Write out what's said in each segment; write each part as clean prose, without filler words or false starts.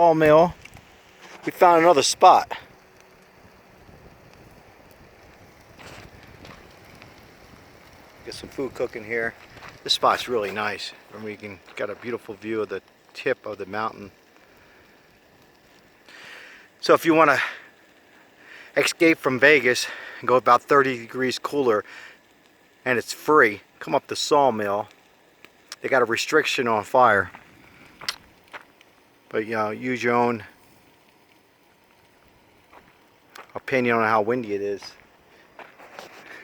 Sawmill, we found another spot. Get some food cooking here. This spot's really nice. And we can got a beautiful view of the tip of the mountain. So if you want to escape from Vegas and go about 30 degrees cooler and it's free, come up to Sawmill. They got a restriction on fire, but you know, use your own opinion on how windy it is.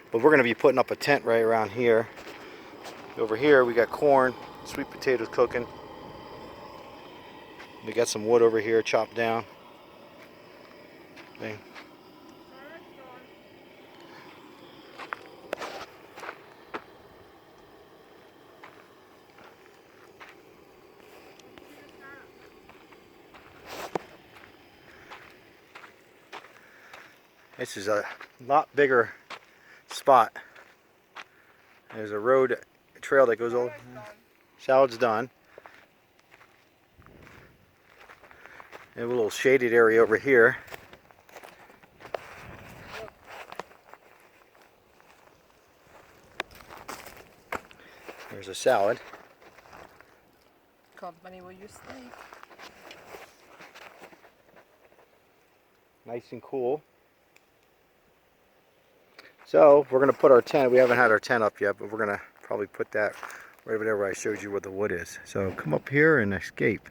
But we're going to be putting up a tent right around here. Over here we got corn, sweet potatoes cooking. We got some wood over here chopped down. Okay. This is a lot bigger spot. There's a road, a trail that goes over. Salad's done. And a little shaded area over here. There's a salad. Company will you stay? Nice and cool. So we're going to put our tent, we haven't had our tent up yet, but we're going to probably put that right over there where I showed you where the wood is. So come up here and escape.